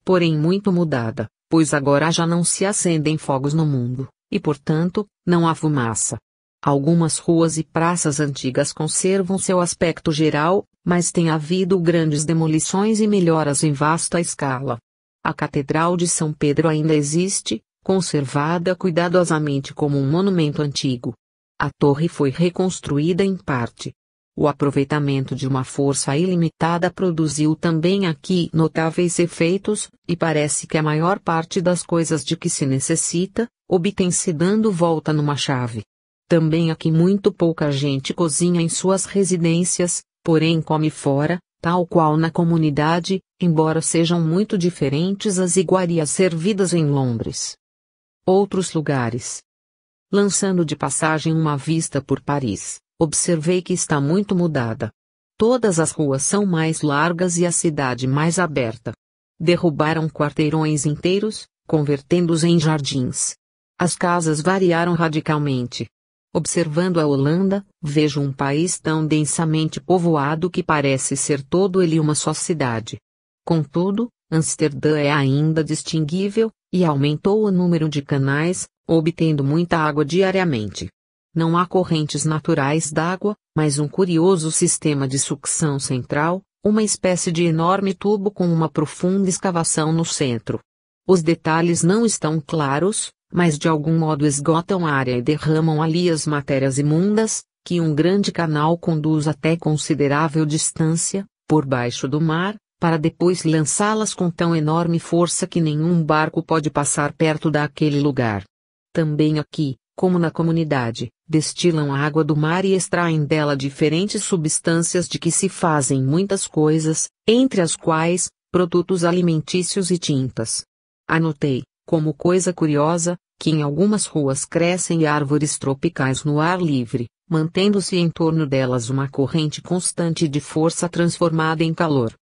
porém muito mudada, pois agora já não se acendem fogos no mundo, e portanto, não há fumaça. Algumas ruas e praças antigas conservam seu aspecto geral, mas tem havido grandes demolições e melhoras em vasta escala. A Catedral de São Pedro ainda existe, conservada cuidadosamente como um monumento antigo. A torre foi reconstruída em parte. O aproveitamento de uma força ilimitada produziu também aqui notáveis efeitos, e parece que a maior parte das coisas de que se necessita, obtém-se dando volta numa chave. Também aqui muito pouca gente cozinha em suas residências, porém come fora, tal qual na comunidade, embora sejam muito diferentes as iguarias servidas em Londres. Outros lugares. Lançando de passagem uma vista por Paris, observei que está muito mudada. Todas as ruas são mais largas e a cidade mais aberta. Derrubaram quarteirões inteiros, convertendo-os em jardins. As casas variaram radicalmente. Observando a Holanda, vejo um país tão densamente povoado que parece ser todo ele uma só cidade. Contudo, Amsterdã é ainda distinguível, e aumentou o número de canais, obtendo muita água diariamente. Não há correntes naturais d'água, mas um curioso sistema de sucção central, uma espécie de enorme tubo com uma profunda escavação no centro. Os detalhes não estão claros, mas de algum modo esgotam a área e derramam ali as matérias imundas, que um grande canal conduz até considerável distância, por baixo do mar, para depois lançá-las com tão enorme força que nenhum barco pode passar perto daquele lugar. Também aqui, como na comunidade, destilam a água do mar e extraem dela diferentes substâncias de que se fazem muitas coisas, entre as quais, produtos alimentícios e tintas. Anotei, como coisa curiosa, que em algumas ruas crescem árvores tropicais no ar livre, mantendo-se em torno delas uma corrente constante de força transformada em calor.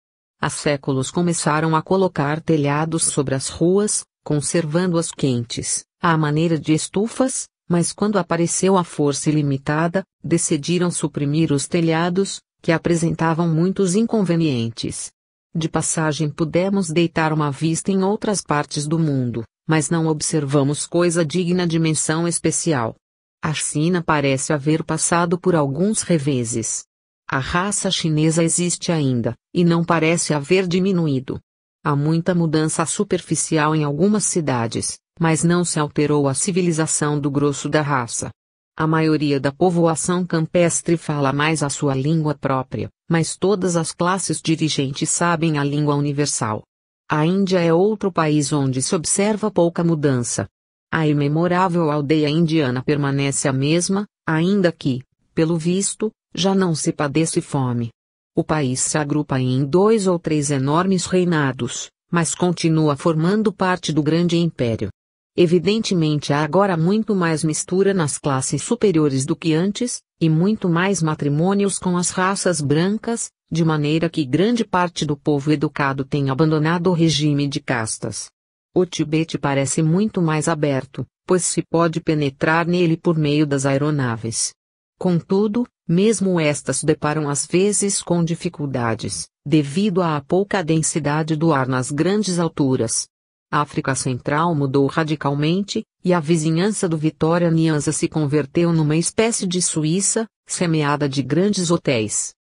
Há séculos começaram a colocar telhados sobre as ruas, conservando-as quentes, à maneira de estufas, mas quando apareceu a força ilimitada, decidiram suprimir os telhados, que apresentavam muitos inconvenientes. De passagem pudemos deitar uma vista em outras partes do mundo, mas não observamos coisa digna de menção especial. A China parece haver passado por alguns reveses. A raça chinesa existe ainda, e não parece haver diminuído. Há muita mudança superficial em algumas cidades, mas não se alterou a civilização do grosso da raça. A maioria da povoação campestre fala mais a sua língua própria, mas todas as classes dirigentes sabem a língua universal. A Índia é outro país onde se observa pouca mudança. A imemorável aldeia indiana permanece a mesma, ainda que, pelo visto, já não se padece fome. O país se agrupa em 2 ou 3 enormes reinados, mas continua formando parte do grande império. Evidentemente há agora muito mais mistura nas classes superiores do que antes, e muito mais matrimônios com as raças brancas, de maneira que grande parte do povo educado tem abandonado o regime de castas. O Tibete parece muito mais aberto, pois se pode penetrar nele por meio das aeronaves. Contudo, mesmo estas deparam às vezes com dificuldades, devido à pouca densidade do ar nas grandes alturas. A África Central mudou radicalmente, e a vizinhança do Vitória Nyanza se converteu numa espécie de Suíça, semeada de grandes hotéis.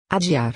Adiar.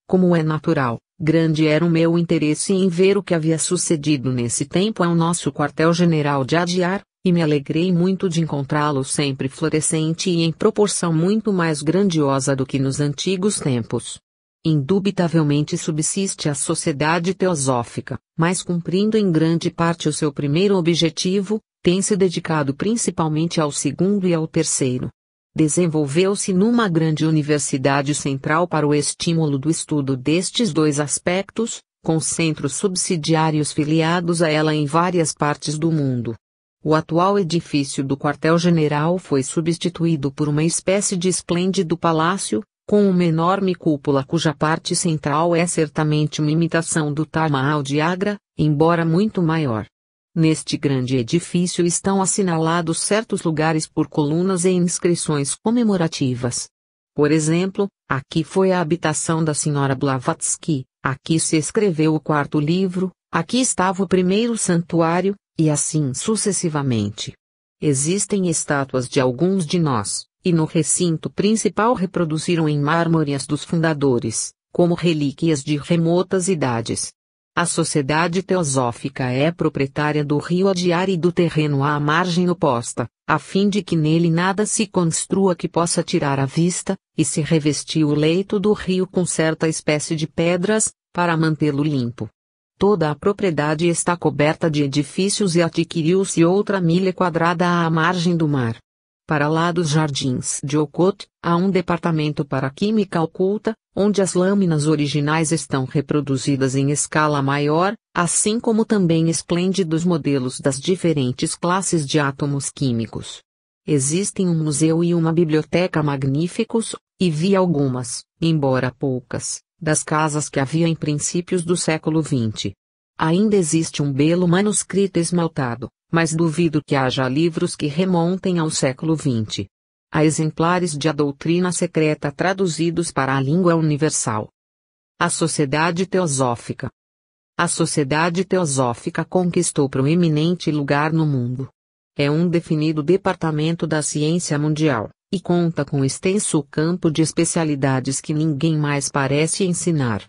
Como é natural, grande era o meu interesse em ver o que havia sucedido nesse tempo ao nosso quartel-general de Adiar, e me alegrei muito de encontrá-lo sempre florescente e em proporção muito mais grandiosa do que nos antigos tempos. Indubitavelmente subsiste a sociedade teosófica, mas cumprindo em grande parte o seu primeiro objetivo, tem se dedicado principalmente ao segundo e ao terceiro. Desenvolveu-se numa grande universidade central para o estímulo do estudo destes 2 aspectos, com centros subsidiários filiados a ela em várias partes do mundo. O atual edifício do quartel-general foi substituído por uma espécie de esplêndido palácio, com uma enorme cúpula cuja parte central é certamente uma imitação do Taj Mahal de Agra, embora muito maior. Neste grande edifício estão assinalados certos lugares por colunas e inscrições comemorativas. Por exemplo, aqui foi a habitação da Sra. Blavatsky, aqui se escreveu o 4º livro, Aqui estava o primeiro santuário, e assim sucessivamente. Existem estátuas de alguns de nós, e no recinto principal reproduziram em mármore as dos fundadores, como relíquias de remotas idades. A Sociedade Teosófica é proprietária do rio Adiar e do terreno à margem oposta, a fim de que nele nada se construa que possa tirar a vista, e se revestiu o leito do rio com certa espécie de pedras, para mantê-lo limpo. Toda a propriedade está coberta de edifícios e adquiriu-se outra milha quadrada à margem do mar. Para lá dos jardins de Okot, há um departamento para química oculta, onde as lâminas originais estão reproduzidas em escala maior, assim como também esplêndidos modelos das diferentes classes de átomos químicos. Existem um museu e uma biblioteca magníficos, e vi algumas, embora poucas, das casas que havia em princípios do século XX. Ainda existe um belo manuscrito esmaltado, mas duvido que haja livros que remontem ao século XX. Há exemplares de A Doutrina Secreta traduzidos para a língua universal. A Sociedade Teosófica. A Sociedade Teosófica conquistou proeminente lugar no mundo. É um definido departamento da ciência mundial, e conta com extenso campo de especialidades que ninguém mais parece ensinar.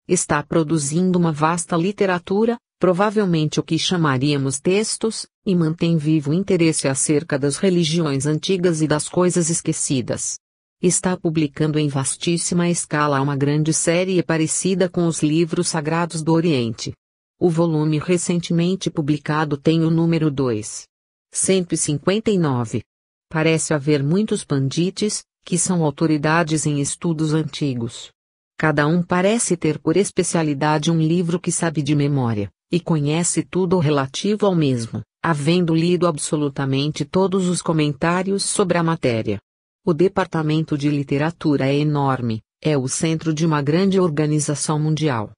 Está produzindo uma vasta literatura, provavelmente o que chamaríamos textos, e mantém vivo o interesse acerca das religiões antigas e das coisas esquecidas. Está publicando em vastíssima escala uma grande série parecida com os livros sagrados do Oriente. O volume recentemente publicado tem o número 259. Parece haver muitos pandites, que são autoridades em estudos antigos. Cada um parece ter por especialidade um livro que sabe de memória, e conhece tudo relativo ao mesmo, havendo lido absolutamente todos os comentários sobre a matéria. O departamento de literatura é enorme, é o centro de uma grande organização mundial.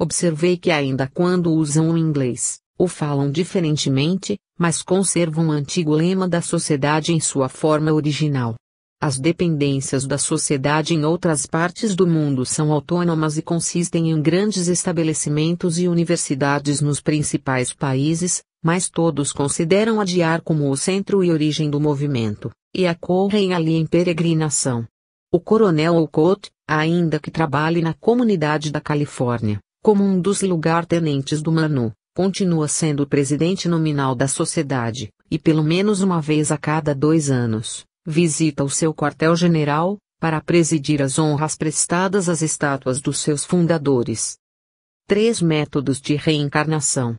Observei que ainda quando usam o inglês, o falam diferentemente, mas conservam o antigo lema da sociedade em sua forma original. As dependências da sociedade em outras partes do mundo são autônomas e consistem em grandes estabelecimentos e universidades nos principais países, mas todos consideram Adiar como o centro e origem do movimento, e acorrem ali em peregrinação. O coronel Okot, ainda que trabalhe na comunidade da Califórnia, como um dos lugar-tenentes do Manu, continua sendo o presidente nominal da sociedade, e pelo menos uma vez a cada 2 anos, visita o seu quartel-general, para presidir as honras prestadas às estátuas dos seus fundadores. 3 métodos de reencarnação.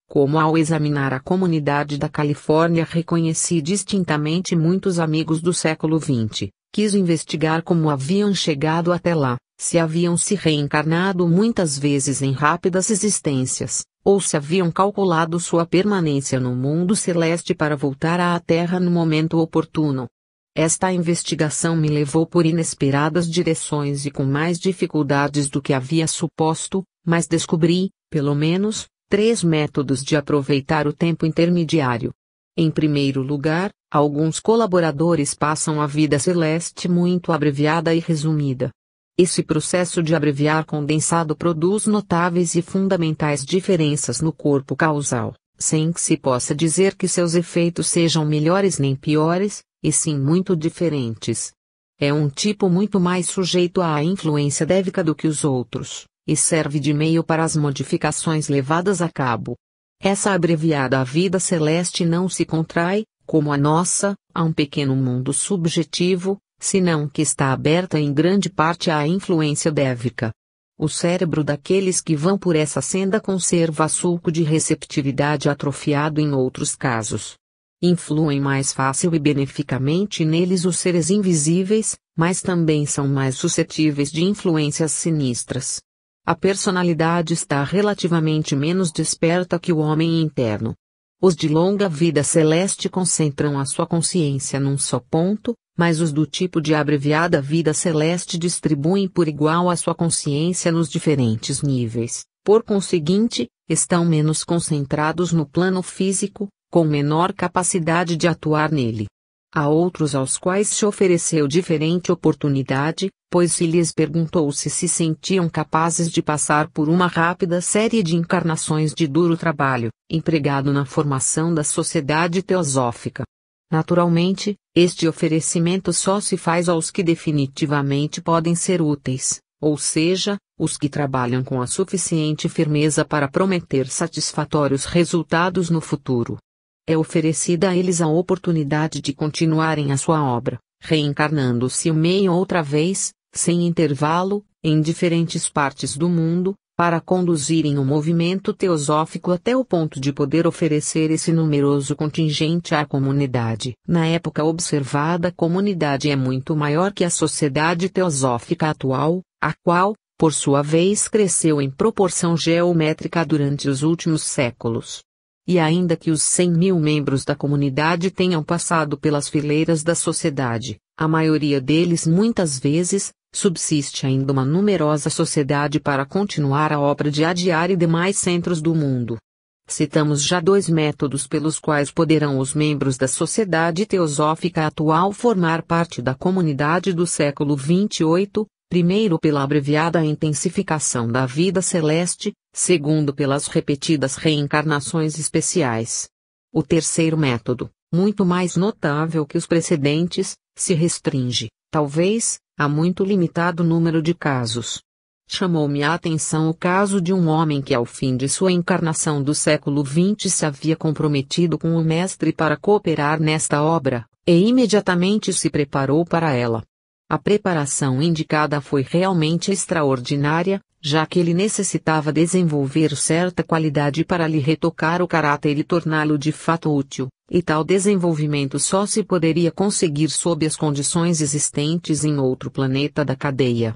Como ao examinar a comunidade da Califórnia reconheci distintamente muitos amigos do século XX, quis investigar como haviam chegado até lá, se haviam se reencarnado muitas vezes em rápidas existências, ou se haviam calculado sua permanência no mundo celeste para voltar à Terra no momento oportuno. Esta investigação me levou por inesperadas direções e com mais dificuldades do que havia suposto, mas descobri, pelo menos, 3 métodos de aproveitar o tempo intermediário. Em primeiro lugar, alguns colaboradores passam a vida celeste muito abreviada e resumida. Esse processo de abreviar condensado produz notáveis e fundamentais diferenças no corpo causal, sem que se possa dizer que seus efeitos sejam melhores nem piores, e sim muito diferentes. É um tipo muito mais sujeito à influência dévica do que os outros, e serve de meio para as modificações levadas a cabo. Essa abreviada vida celeste não se contrai, como a nossa, a um pequeno mundo subjetivo, senão que está aberta em grande parte à influência dévica. O cérebro daqueles que vão por essa senda conserva sulco de receptividade atrofiado em outros casos. Influem mais fácil e beneficamente neles os seres invisíveis, mas também são mais suscetíveis de influências sinistras. A personalidade está relativamente menos desperta que o homem interno. Os de longa vida celeste concentram a sua consciência num só ponto, mas os do tipo de abreviada vida celeste distribuem por igual a sua consciência nos diferentes níveis, por conseguinte, estão menos concentrados no plano físico, com menor capacidade de atuar nele. Há outros aos quais se ofereceu diferente oportunidade, pois se lhes perguntou se sentiam capazes de passar por uma rápida série de encarnações de duro trabalho, empregado na formação da sociedade teosófica. Naturalmente, este oferecimento só se faz aos que definitivamente podem ser úteis, ou seja, os que trabalham com a suficiente firmeza para prometer satisfatórios resultados no futuro. É oferecida a eles a oportunidade de continuarem a sua obra, reencarnando-se uma e outra vez, sem intervalo, em diferentes partes do mundo, para conduzirem o movimento teosófico até o ponto de poder oferecer esse numeroso contingente à comunidade. Na época observada, a comunidade é muito maior que a sociedade teosófica atual, a qual, por sua vez, cresceu em proporção geométrica durante os últimos séculos. E ainda que os 100.000 membros da comunidade tenham passado pelas fileiras da sociedade, a maioria deles muitas vezes, subsiste ainda uma numerosa sociedade para continuar a obra de Adyar e demais centros do mundo. Citamos já 2 métodos pelos quais poderão os membros da sociedade teosófica atual formar parte da comunidade do século 28, primeiro pela abreviada intensificação da vida celeste, segundo pelas repetidas reencarnações especiais. O terceiro método, muito mais notável que os precedentes, se restringe, talvez, a muito limitado número de casos. Chamou-me a atenção o caso de um homem que ao fim de sua encarnação do século XX se havia comprometido com o mestre para cooperar nesta obra, e imediatamente se preparou para ela. A preparação indicada foi realmente extraordinária, já que ele necessitava desenvolver certa qualidade para lhe retocar o caráter e torná-lo de fato útil, e tal desenvolvimento só se poderia conseguir sob as condições existentes em outro planeta da cadeia.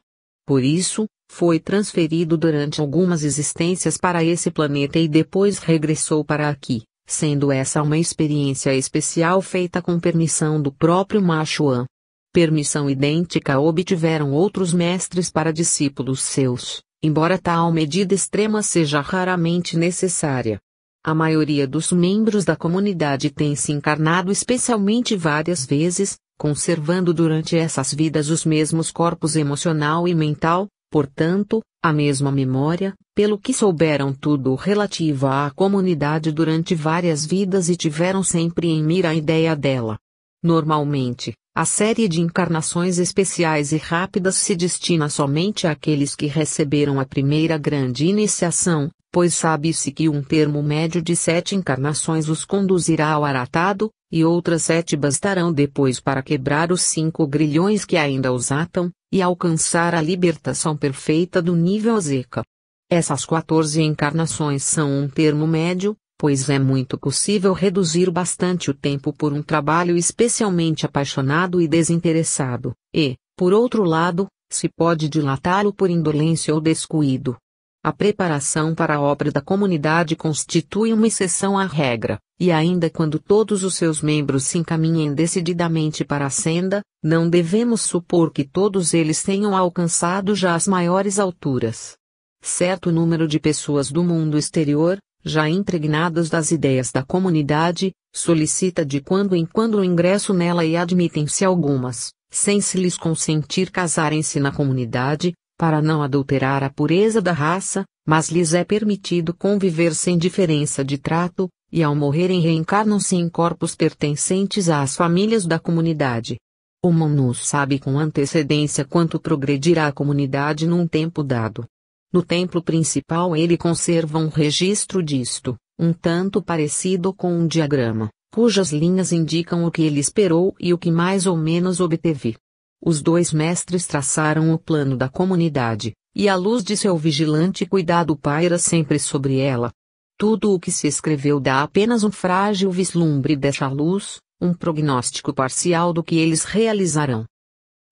Por isso, foi transferido durante algumas existências para esse planeta e depois regressou para aqui, sendo essa uma experiência especial feita com permissão do próprio Machuan. Permissão idêntica obtiveram outros mestres para discípulos seus, embora tal medida extrema seja raramente necessária. A maioria dos membros da comunidade tem se encarnado especialmente várias vezes, conservando durante essas vidas os mesmos corpos emocional e mental, portanto, a mesma memória, pelo que souberam tudo relativo à comunidade durante várias vidas e tiveram sempre em mira a ideia dela. Normalmente, a série de encarnações especiais e rápidas se destina somente àqueles que receberam a primeira grande iniciação, pois sabe-se que um termo médio de 7 encarnações os conduzirá ao aratado, e outras 7 bastarão depois para quebrar os 5 grilhões que ainda os atam, e alcançar a libertação perfeita do nível Zeka. Essas 14 encarnações são um termo médio, pois é muito possível reduzir bastante o tempo por um trabalho especialmente apaixonado e desinteressado, e, por outro lado, se pode dilatá-lo por indolência ou descuido. A preparação para a obra da comunidade constitui uma exceção à regra, e ainda quando todos os seus membros se encaminhem decididamente para a senda, não devemos supor que todos eles tenham alcançado já as maiores alturas. Certo número de pessoas do mundo exterior, já impregnadas das ideias da comunidade, solicita de quando em quando o ingresso nela e admitem-se algumas, sem se lhes consentir casarem-se na comunidade, para não adulterar a pureza da raça, mas lhes é permitido conviver sem diferença de trato, e ao morrerem reencarnam-se em corpos pertencentes às famílias da comunidade. O Manu sabe com antecedência quanto progredirá a comunidade num tempo dado. No templo principal ele conserva um registro disto, um tanto parecido com um diagrama, cujas linhas indicam o que ele esperou e o que mais ou menos obteve. Os 2 mestres traçaram o plano da comunidade, e a luz de seu vigilante cuidado paira sempre sobre ela. Tudo o que se escreveu dá apenas um frágil vislumbre dessa luz, um prognóstico parcial do que eles realizarão.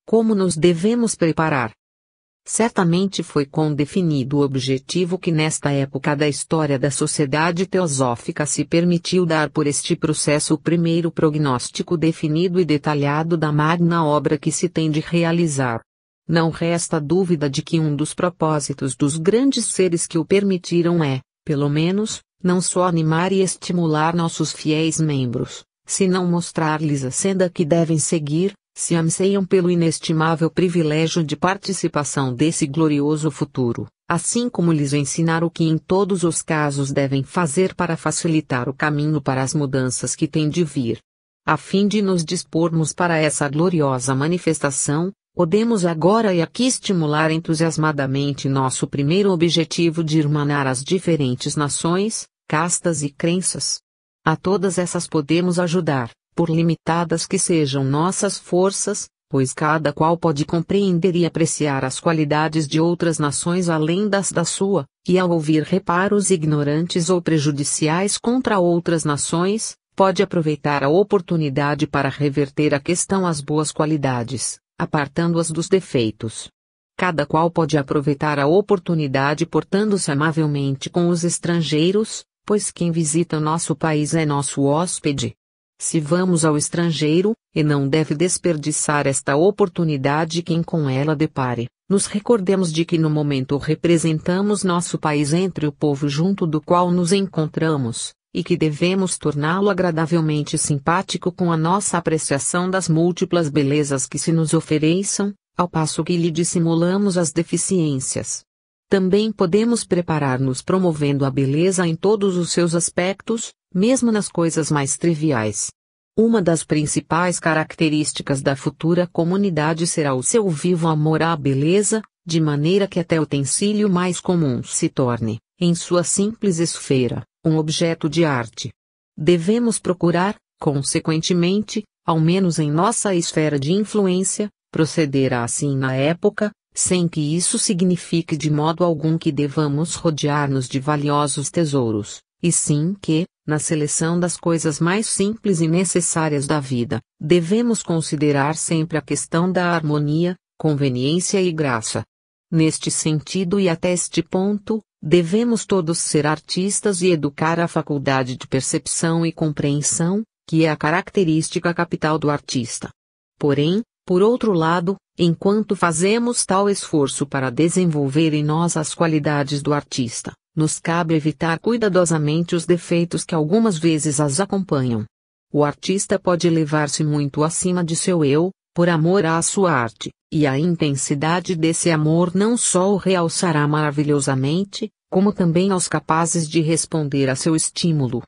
Como nos devemos preparar? Certamente foi com definido o objetivo que nesta época da história da sociedade teosófica se permitiu dar por este processo o primeiro prognóstico definido e detalhado da magna obra que se tem de realizar. Não resta dúvida de que um dos propósitos dos grandes seres que o permitiram é, pelo menos, não só animar e estimular nossos fiéis membros, senão mostrar-lhes a senda que devem seguir, se anseiam pelo inestimável privilégio de participação desse glorioso futuro, assim como lhes ensinar o que em todos os casos devem fazer para facilitar o caminho para as mudanças que têm de vir. A fim de nos dispormos para essa gloriosa manifestação, podemos agora e aqui estimular entusiasmadamente nosso primeiro objetivo de irmanar as diferentes nações, castas e crenças. A todas essas podemos ajudar, por limitadas que sejam nossas forças, pois cada qual pode compreender e apreciar as qualidades de outras nações além das da sua, e ao ouvir reparos ignorantes ou prejudiciais contra outras nações, pode aproveitar a oportunidade para reverter a questão às boas qualidades, apartando-as dos defeitos. Cada qual pode aproveitar a oportunidade portando-se amavelmente com os estrangeiros, pois quem visita nosso país é nosso hóspede. Se vamos ao estrangeiro, e não deve desperdiçar esta oportunidade quem com ela depare, nos recordemos de que no momento representamos nosso país entre o povo junto do qual nos encontramos, e que devemos torná-lo agradavelmente simpático com a nossa apreciação das múltiplas belezas que se nos ofereçam, ao passo que lhe dissimulamos as deficiências. Também podemos preparar-nos promovendo a beleza em todos os seus aspectos, mesmo nas coisas mais triviais. Uma das principais características da futura comunidade será o seu vivo amor à beleza, de maneira que até o utensílio mais comum se torne, em sua simples esfera, um objeto de arte. Devemos procurar, consequentemente, ao menos em nossa esfera de influência, proceder assim na época, sem que isso signifique de modo algum que devamos rodear-nos de valiosos tesouros, e sim que, na seleção das coisas mais simples e necessárias da vida, devemos considerar sempre a questão da harmonia, conveniência e graça. Neste sentido e até este ponto, devemos todos ser artistas e educar a faculdade de percepção e compreensão, que é a característica capital do artista. Porém, por outro lado, enquanto fazemos tal esforço para desenvolver em nós as qualidades do artista, nos cabe evitar cuidadosamente os defeitos que algumas vezes as acompanham. O artista pode elevar-se muito acima de seu eu, por amor à sua arte, e a intensidade desse amor não só o realçará maravilhosamente, como também aos capazes de responder a seu estímulo.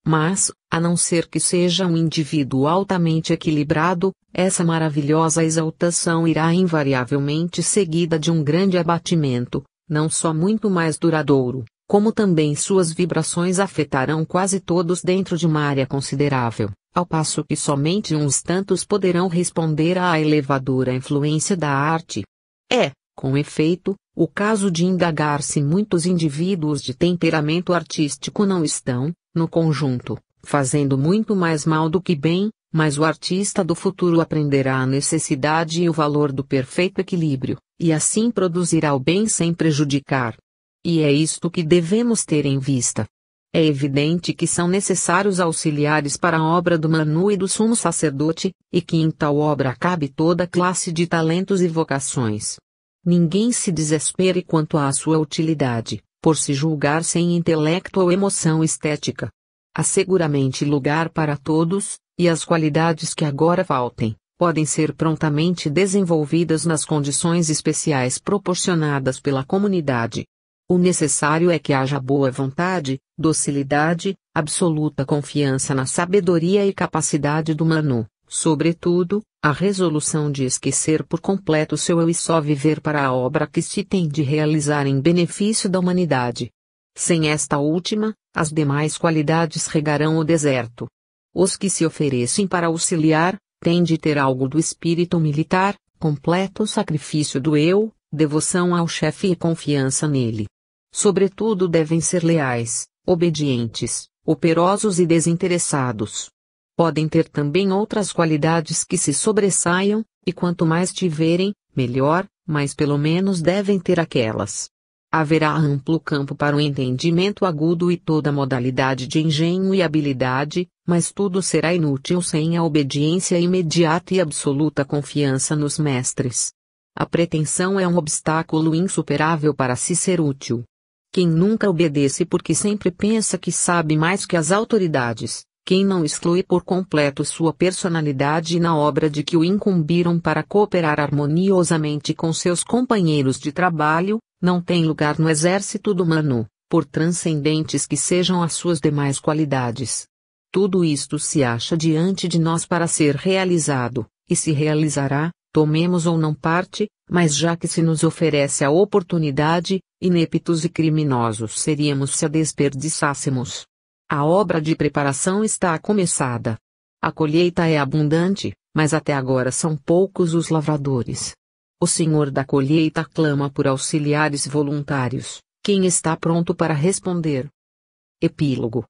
Mas, a não ser que seja um indivíduo altamente equilibrado, essa maravilhosa exaltação irá invariavelmente seguida de um grande abatimento, não só muito mais duradouro, como também suas vibrações afetarão quase todos dentro de uma área considerável, ao passo que somente uns tantos poderão responder à elevadora influência da arte. É, com efeito, o caso de indagar se muitos indivíduos de temperamento artístico não estão, no conjunto, fazendo muito mais mal do que bem, mas o artista do futuro aprenderá a necessidade e o valor do perfeito equilíbrio, e assim produzirá o bem sem prejudicar. E é isto que devemos ter em vista. É evidente que são necessários auxiliares para a obra do Manu e do sumo sacerdote, e que em tal obra cabe toda classe de talentos e vocações. Ninguém se desespere quanto à sua utilidade, por se julgar sem intelecto ou emoção estética. Há seguramente lugar para todos, e as qualidades que agora faltem, podem ser prontamente desenvolvidas nas condições especiais proporcionadas pela comunidade. O necessário é que haja boa vontade, docilidade, absoluta confiança na sabedoria e capacidade do Manu, sobretudo, a resolução de esquecer por completo seu eu e só viver para a obra que se tem de realizar em benefício da humanidade. Sem esta última, as demais qualidades regarão o deserto. Os que se oferecem para auxiliar, têm de ter algo do espírito militar, completo sacrifício do eu, devoção ao chefe e confiança nele. Sobretudo devem ser leais, obedientes, operosos e desinteressados. Podem ter também outras qualidades que se sobressaiam, e quanto mais tiverem, melhor, mas pelo menos devem ter aquelas. Haverá amplo campo para o entendimento agudo e toda modalidade de engenho e habilidade, mas tudo será inútil sem a obediência imediata e absoluta confiança nos mestres. A pretensão é um obstáculo insuperável para se ser útil. Quem nunca obedece porque sempre pensa que sabe mais que as autoridades, Quem não exclui por completo sua personalidade na obra de que o incumbiram para cooperar harmoniosamente com seus companheiros de trabalho, não tem lugar no exército do humano, por transcendentes que sejam as suas demais qualidades. Tudo isto se acha diante de nós para ser realizado, e se realizará, tomemos ou não parte, mas já que se nos oferece a oportunidade, ineptos e criminosos seríamos se a desperdiçássemos. A obra de preparação está começada. A colheita é abundante, mas até agora são poucos os lavradores. O Senhor da colheita clama por auxiliares voluntários. Quem está pronto para responder? Epílogo.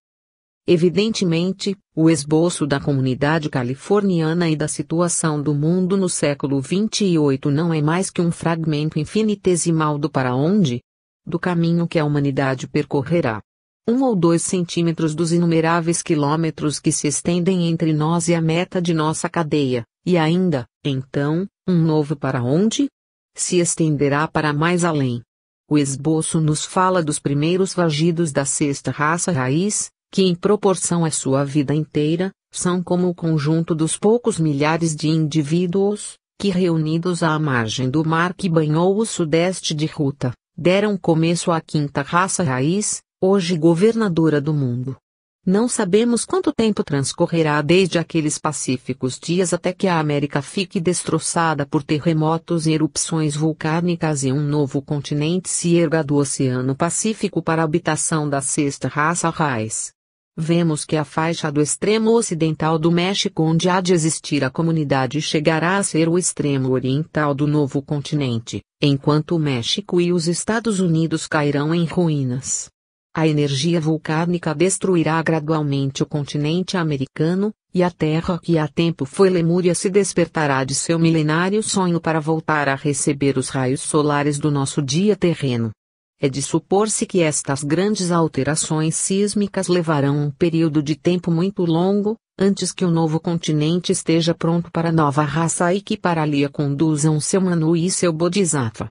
Evidentemente, o esboço da comunidade californiana e da situação do mundo no século XXVIII não é mais que um fragmento infinitesimal do para onde? Do caminho que a humanidade percorrerá. 1 ou 2 centímetros dos inumeráveis quilômetros que se estendem entre nós e a meta de nossa cadeia, e ainda, então, um novo para onde? Se estenderá para mais além. O esboço nos fala dos primeiros vagidos da sexta raça raiz, que em proporção à sua vida inteira, são como o conjunto dos poucos milhares de indivíduos, que reunidos à margem do mar que banhou o sudeste de Ruta, deram começo à quinta raça raiz, hoje governadora do mundo. Não sabemos quanto tempo transcorrerá desde aqueles pacíficos dias até que a América fique destroçada por terremotos e erupções vulcânicas e um novo continente se erga do Oceano Pacífico para a habitação da sexta raça raiz. Vemos que a faixa do extremo ocidental do México onde há de existir a comunidade chegará a ser o extremo oriental do novo continente, enquanto o México e os Estados Unidos cairão em ruínas. A energia vulcânica destruirá gradualmente o continente americano, e a Terra que há tempo foi Lemúria se despertará de seu milenário sonho para voltar a receber os raios solares do nosso dia terreno. É de supor-se que estas grandes alterações sísmicas levarão um período de tempo muito longo, antes que o novo continente esteja pronto para a nova raça e que para ali a conduzam seu Manu e seu Bodhisattva.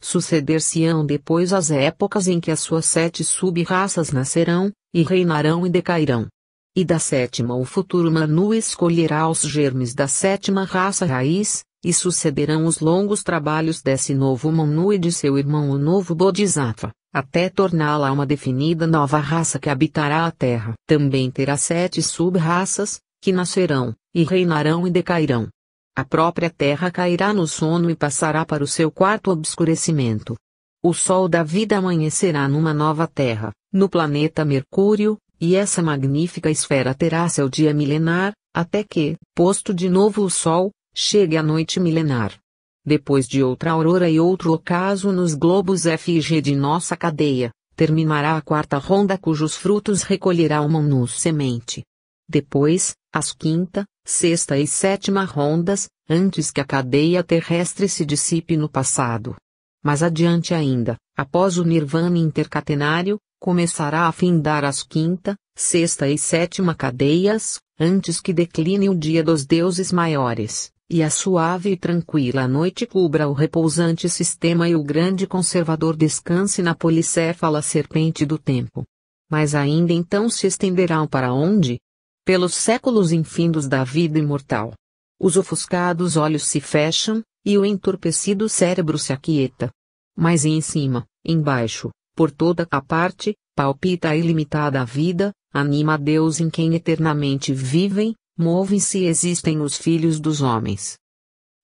Suceder-se-ão depois as épocas em que as suas 7 sub-raças nascerão, e reinarão e decairão. E da sétima o futuro Manu escolherá os germes da sétima raça raiz, e sucederão os longos trabalhos desse novo Manu e de seu irmão o novo Bodhisattva, até torná-la uma definida nova raça que habitará a Terra. Também terá 7 sub-raças, que nascerão, e reinarão e decairão. A própria Terra cairá no sono e passará para o seu quarto obscurecimento. O sol da vida amanhecerá numa nova Terra, no planeta Mercúrio, e essa magnífica esfera terá seu dia milenar, até que, posto de novo o sol, chegue a noite milenar. Depois de outra aurora e outro ocaso nos globos F e G de nossa cadeia, terminará a quarta ronda cujos frutos recolherá o Manu semente. Depois, as quinta, sexta e sétima rondas, antes que a cadeia terrestre se dissipe no passado. Mais adiante ainda, após o nirvana intercatenário, começará a findar as quinta, sexta e sétima cadeias, antes que decline o dia dos deuses maiores, e a suave e tranquila noite cubra o repousante sistema e o grande conservador descanse na policéfala serpente do tempo. Mas ainda então se estenderão para onde? Pelos séculos infindos da vida imortal. Os ofuscados olhos se fecham, e o entorpecido cérebro se aquieta. Mas em cima, embaixo, por toda a parte, palpita a ilimitada vida, anima a Deus em quem eternamente vivem, movem-se e existem os filhos dos homens.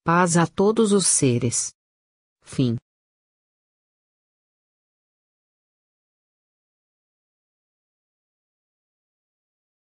Paz a todos os seres. Fim.